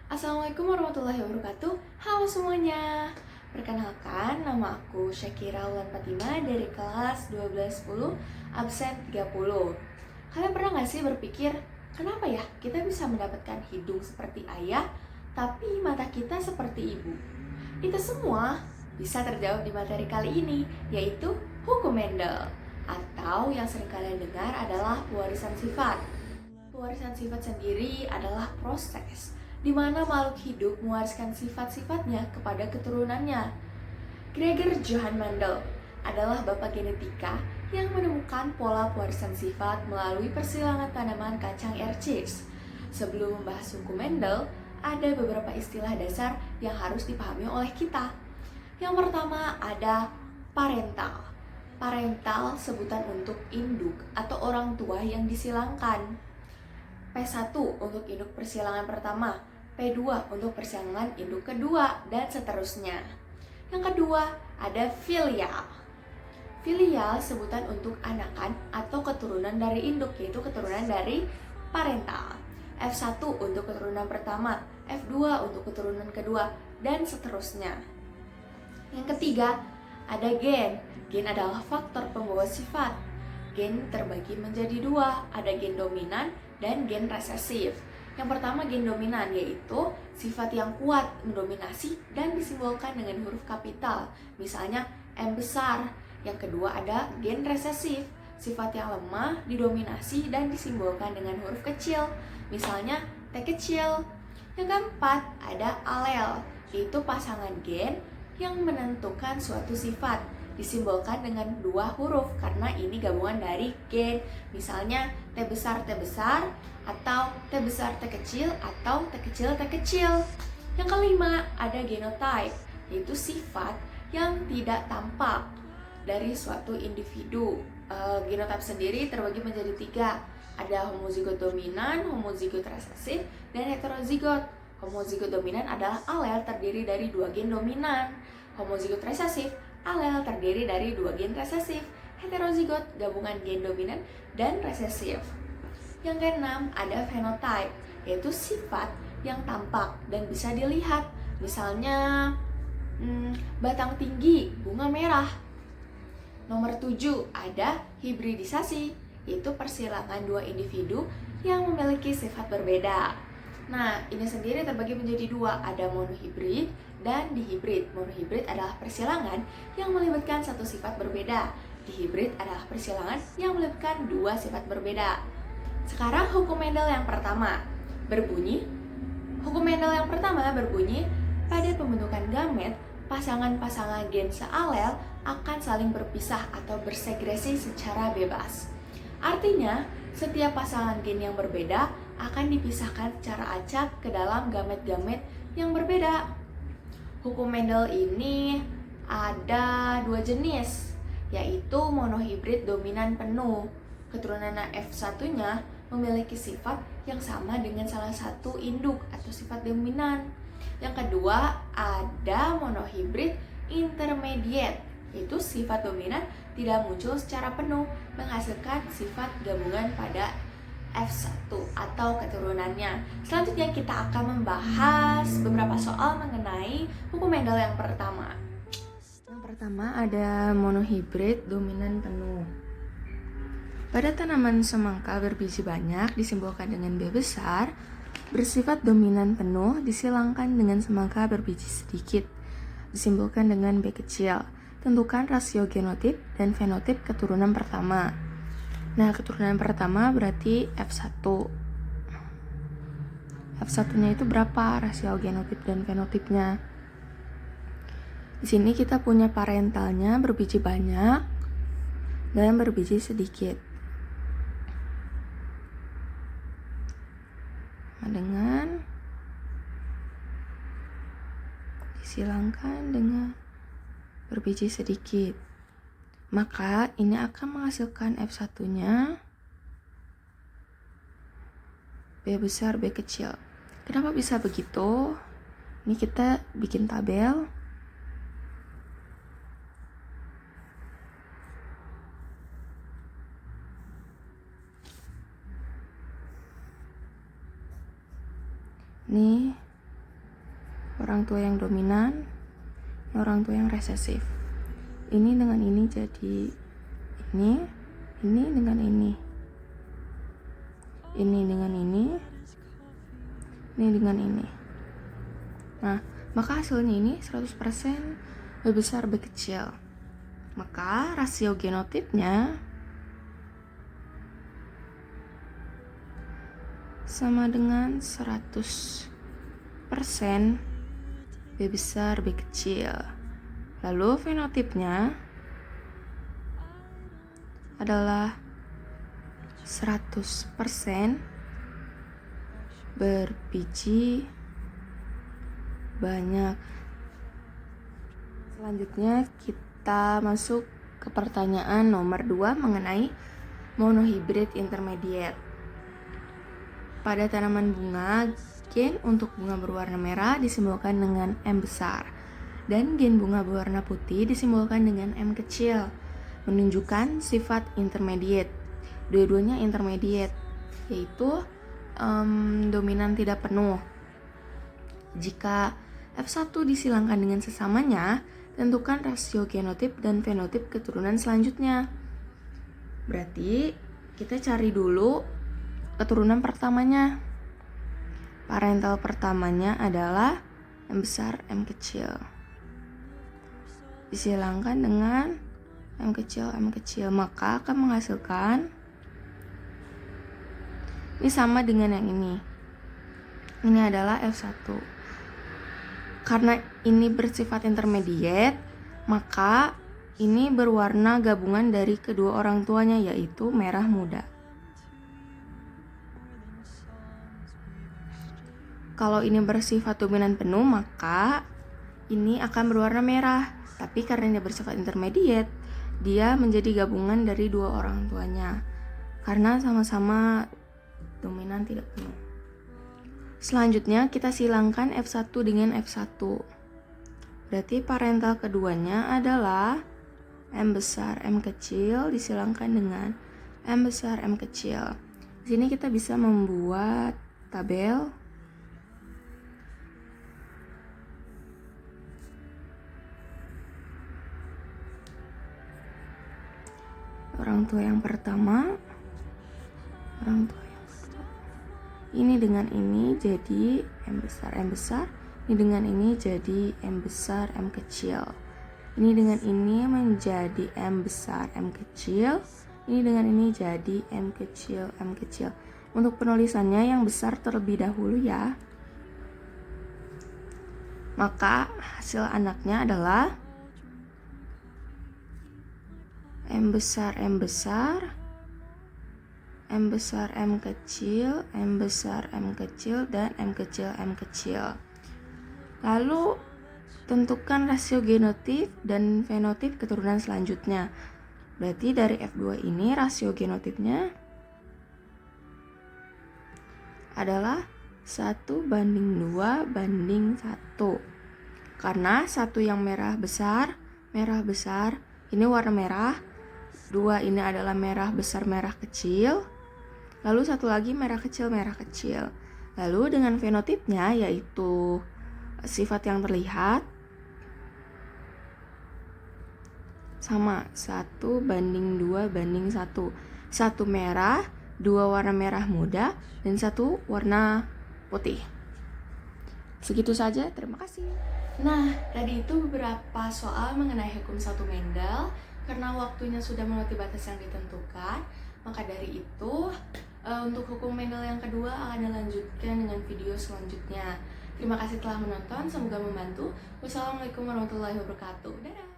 Assalamualaikum warahmatullahi wabarakatuh. Halo semuanya. Perkenalkan, nama aku Syakira Wulan Fatima dari kelas 1210 absen 30. Kalian pernah gak sih berpikir, kenapa ya kita bisa mendapatkan hidung seperti ayah, tapi mata kita seperti ibu? Itu semua bisa terjawab di materi kali ini, yaitu hukum Mendel. Atau yang sering kalian dengar adalah pewarisan sifat. Pewarisan sifat sendiri adalah proses di mana makhluk hidup mewariskan sifat-sifatnya kepada keturunannya. Gregor Johann Mendel adalah bapak genetika yang menemukan pola pewarisan sifat melalui persilangan tanaman kacang air cheese. Sebelum membahas hukum Mendel, ada beberapa istilah dasar yang harus dipahami oleh kita. Yang pertama ada parental. Parental sebutan untuk induk atau orang tua yang disilangkan. P1 untuk induk persilangan pertama, P2 untuk persilangan induk kedua, dan seterusnya. Yang kedua, ada filial. Filial sebutan untuk anakan atau keturunan dari induk, yaitu keturunan dari parental. F1 untuk keturunan pertama, F2 untuk keturunan kedua, dan seterusnya. Yang ketiga, ada gen. Gen adalah faktor pembawa sifat. Gen terbagi menjadi dua, ada gen dominan dan gen resesif. Yang pertama gen dominan, yaitu sifat yang kuat mendominasi dan disimbolkan dengan huruf kapital, misalnya M besar. Yang kedua ada gen resesif, sifat yang lemah didominasi dan disimbolkan dengan huruf kecil, misalnya T kecil. Yang keempat ada alel, yaitu pasangan gen yang menentukan suatu sifat, disimbolkan dengan dua huruf karena ini gabungan dari gen, misalnya T besar atau T besar T kecil atau T kecil T kecil. Yang kelima ada genotype, yaitu sifat yang tidak tampak dari suatu individu. Genotype sendiri terbagi menjadi tiga, ada homozigot dominan, homozigot resesif, dan heterozigot. Homozigot dominan adalah alel terdiri dari dua gen dominan. Homozigot resesif alel terdiri dari dua gen resesif. Heterozigot gabungan gen dominan dan resesif. Yang keenam ada phenotype, yaitu sifat yang tampak dan bisa dilihat, misalnya batang tinggi bunga merah. Nomor 7 ada hibridisasi, yaitu persilangan dua individu yang memiliki sifat berbeda. Nah, ini sendiri terbagi menjadi dua, ada monohibrid dan dihibrid. Monohibrid adalah persilangan yang melibatkan satu sifat berbeda. Dihibrid adalah persilangan yang melibatkan dua sifat berbeda. Sekarang hukum Mendel yang pertama berbunyi, pada pembentukan gamet, pasangan-pasangan gen sealel akan saling berpisah atau bersegresi secara bebas. Artinya, setiap pasangan gen yang berbeda akan dipisahkan secara acak ke dalam gamet-gamet yang berbeda. Hukum Mendel ini ada dua jenis, yaitu monohibrid dominan penuh. Keturunan F1-nya memiliki sifat yang sama dengan salah satu induk atau sifat dominan. Yang kedua ada monohibrid intermediate, yaitu sifat dominan tidak muncul secara penuh, menghasilkan sifat gabungan pada F1 atau keturunannya. Selanjutnya kita akan membahas beberapa soal mengenai hukum Mendel yang pertama. Yang pertama ada monohibrid dominan penuh. Pada tanaman semangka berbiji banyak disimbolkan dengan B besar, bersifat dominan penuh disilangkan dengan semangka berbiji sedikit, disimbolkan dengan B kecil. Tentukan rasio genotip dan fenotip keturunan pertama. Nah, keturunan pertama berarti F1. F1-nya itu berapa rasio genotip dan fenotipnya? Di sini kita punya parentalnya berbiji banyak dan berbiji sedikit. Dengan disilangkan dengan berbiji sedikit, maka ini akan menghasilkan F1-nya B besar B kecil. Kenapa bisa begitu? Ini kita bikin tabel. Nih, orang tua yang dominan, orang tua yang resesif. Ini dengan ini jadi ini dengan ini dengan ini dengan ini. Nah, maka hasilnya ini 100% B besar B kecil. Maka rasio genotipnya sama dengan 100% B besar B kecil. Lalu fenotipnya adalah 100% berbiji banyak. Selanjutnya kita masuk ke pertanyaan nomor 2 mengenai monohibrid intermediate. Pada tanaman bunga, gen untuk bunga berwarna merah disimbolkan dengan M besar dan gen bunga berwarna putih disimbolkan dengan M kecil, menunjukkan sifat intermediate. Dua-duanya intermediate, yaitu dominan tidak penuh. Jika F1 disilangkan dengan sesamanya, tentukan rasio genotip dan fenotip keturunan selanjutnya. Berarti kita cari dulu keturunan pertamanya. Parental pertamanya adalah M besar M kecil, disilangkan dengan M kecil, maka akan menghasilkan ini sama dengan yang ini. Ini adalah F1. Karena ini bersifat intermediate, maka ini berwarna gabungan dari kedua orang tuanya, yaitu merah muda. Kalau ini bersifat dominan penuh, maka ini akan berwarna merah. Tapi karena ini bersifat intermediate, dia menjadi gabungan dari dua orang tuanya. Karena sama-sama dominan tidak penuh. Selanjutnya kita silangkan F1 dengan F1. Berarti parental keduanya adalah M besar M kecil disilangkan dengan M besar M kecil. Di sini kita bisa membuat tabel orang tua yang pertama, orang tua yang kedua. Ini dengan ini jadi M besar, ini dengan ini jadi M besar M kecil. Ini dengan ini menjadi M besar M kecil. Ini dengan ini jadi M kecil. Untuk penulisannya yang besar terlebih dahulu ya. Maka hasil anaknya adalah M besar M kecil, dan M kecil. Lalu tentukan rasio genotip dan fenotip keturunan selanjutnya. Berarti dari F2 ini rasio genotipnya adalah 1:2:1. Karena satu yang merah besar, ini warna merah. 2 ini adalah merah besar, merah kecil. Lalu satu lagi merah kecil. Lalu dengan fenotipnya, yaitu sifat yang terlihat, sama 1:2:1. Satu merah, 2 warna merah muda, dan 1 warna putih. Segitu saja, terima kasih. Nah, tadi itu beberapa soal mengenai hukum satu Mendel. Karena waktunya sudah melewati batas yang ditentukan, maka dari itu untuk hukum Mendel yang kedua akan dilanjutkan dengan video selanjutnya. Terima kasih telah menonton, semoga membantu. Wassalamualaikum warahmatullahi wabarakatuh. Dadah.